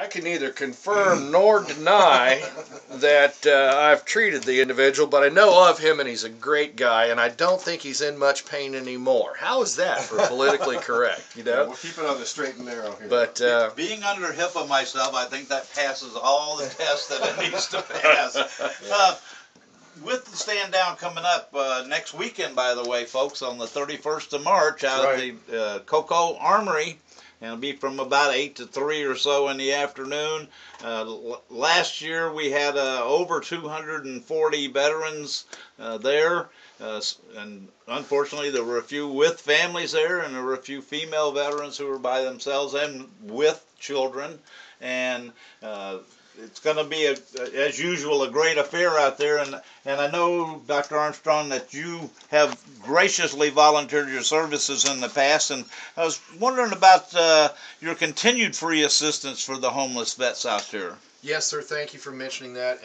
I can neither confirm nor deny that I've treated the individual, but I know of him and he's a great guy, and I don't think he's in much pain anymore. How is that for politically correct, you know? Yeah, we'll keep it on the straight and narrow here. But being under HIPAA myself, I think that passes all the tests that it needs to pass. With the stand down coming up next weekend, by the way, folks, on the 31st of March out at the Cocoa Armory, and it'll be from about 8 to 3 or so in the afternoon. Last year we had over 240 veterans there, and unfortunately there were a few with families there, and there were a few female veterans who were by themselves and with children. And it's going to be, as usual, a great affair out there. And I know, Dr. Armstrong, that you have graciously volunteered your services in the past. And I was wondering about your continued free assistance for the homeless vets out there. yes, sir, thank you for mentioning that.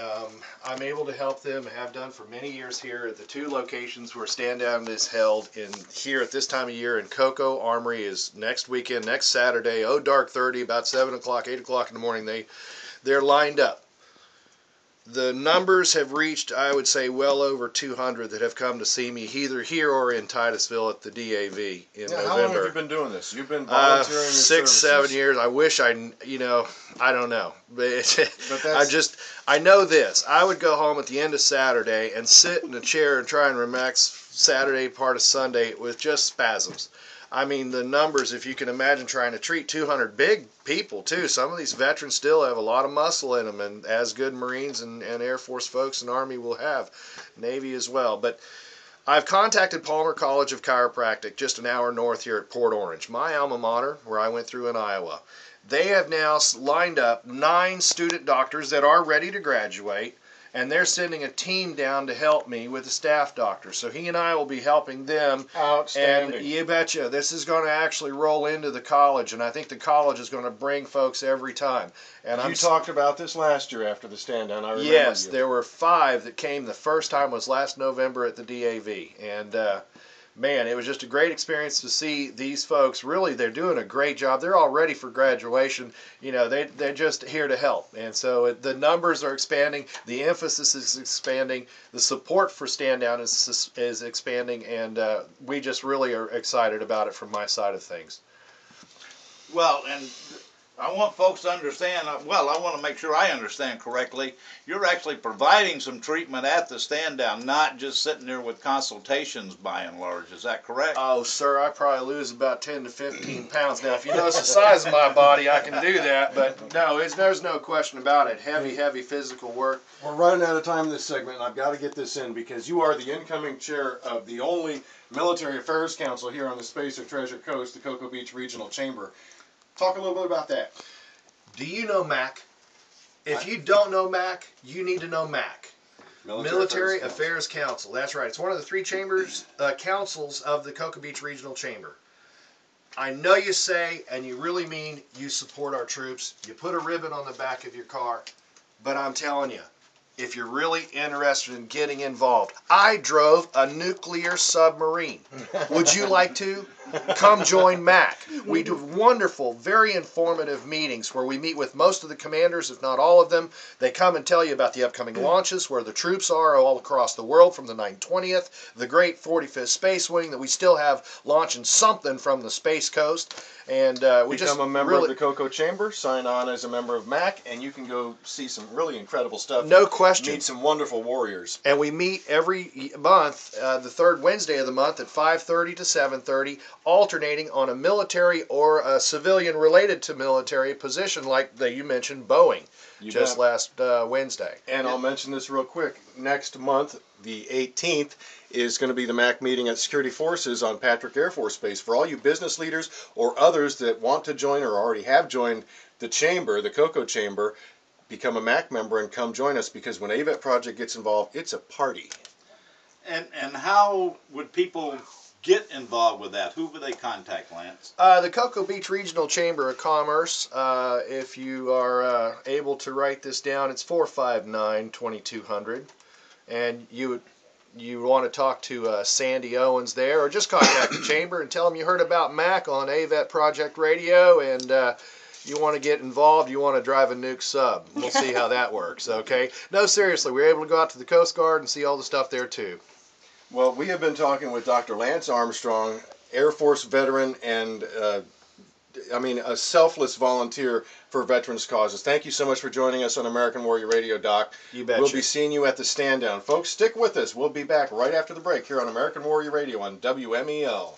I'm able to help them, have done for many years here at the two locations where Stand Down is held. Here at this time of year in Cocoa Armory is next weekend, next Saturday, dark 30, about 7 o'clock, 8 o'clock in the morning. They're lined up. The numbers have reached, I would say, well over 200 that have come to see me, either here or in Titusville at the DAV in November. How long have you been doing this? You've been volunteering your 6, 7 years. I wish I don't know. But I know this. I would go home at the end of Saturday and sit in a chair and try and relax Saturday, part of Sunday, with just spasms. I mean, the numbers, if you can imagine trying to treat 200 big people, too. Some of these veterans still have a lot of muscle in them, and as good Marines and Air Force folks and Army will have, Navy as well. But I've contacted Palmer College of Chiropractic, just an hour north here at Port Orange, my alma mater, where I went through in Iowa. They have now lined up 9 student doctors that are ready to graduate, and they're sending a team down to help me with a staff doctor. So he and I will be helping them. Outstanding. And you betcha, this is going to actually roll into the college, and I think the college is going to bring folks every time. And you talked about this last year after the stand down. I remember. Yes, there were 5 that came. The first time was last November at the DAV. And man, it was just a great experience to see these folks. Really, they're doing a great job. They're all ready for graduation. You know, they're just here to help. And so the numbers are expanding. The emphasis is expanding. The support for Stand Down is expanding. And we just really are excited about it from my side of things. Well, and I want folks to understand, well, I want to make sure I understand correctly. You're actually providing some treatment at the stand down, not just sitting there with consultations by and large. Is that correct? Oh, sir, I probably lose about 10 to 15 pounds. Now, if you notice the size of my body, I can do that. But no, there's no question about it. Heavy physical work. We're running out of time in this segment, and I've got to get this in because you are the incoming chair of the only Military Affairs Council here on the Space or Treasure Coast, the Cocoa Beach Regional Chamber. Talk a little bit about that. Do you know MAC? If you don't know MAC, you need to know MAC. Military Affairs Council. That's right. It's one of the 3 chambers, councils of the Cocoa Beach Regional Chamber. I know you say, and you really mean, you support our troops. You put a ribbon on the back of your car. But I'm telling you, if you're really interested in getting involved, I drove a nuclear submarine. Would you like to? Come join MAC. We do wonderful, very informative meetings where we meet with most of the commanders, if not all of them. They come and tell you about the upcoming launches, where the troops are all across the world, from the 920th, the great 45th Space Wing that we still have launching something from the Space Coast. And we become a member of the Cocoa Chamber, sign on as a member of MAC, and you can go see some really incredible stuff. No question. Meet some wonderful warriors. And we meet every month, the 3rd Wednesday of the month at 5:30 to 7:30, alternating on a military or a civilian related to military position, like you mentioned, Boeing, last Wednesday. And I'll mention this real quick. Next month, the 18th, is going to be the MAC meeting at Security Forces on Patrick Air Force Base. For all you business leaders or others that want to join or already have joined the chamber, the Cocoa Chamber, become a MAC member and come join us, because when AVET Project gets involved, it's a party. And how would people get involved with that? Who would they contact, Lance? The Cocoa Beach Regional Chamber of Commerce. If you are able to write this down, it's 459-2200. And you want to talk to Sandy Owens there, or just contact the chamber and tell them you heard about MAC on AVET Project Radio, and you want to get involved, you want to drive a nuke sub. We'll see how that works, okay? No, seriously, we were able to go out to the Coast Guard and see all the stuff there, too. Well, we have been talking with Dr. Lance Armstrong, Air Force veteran and, a selfless volunteer for veterans' causes. Thank you so much for joining us on American Warrior Radio, Doc. You betcha. We'll be seeing you at the stand down. Folks, stick with us. We'll be back right after the break here on American Warrior Radio on WMEL.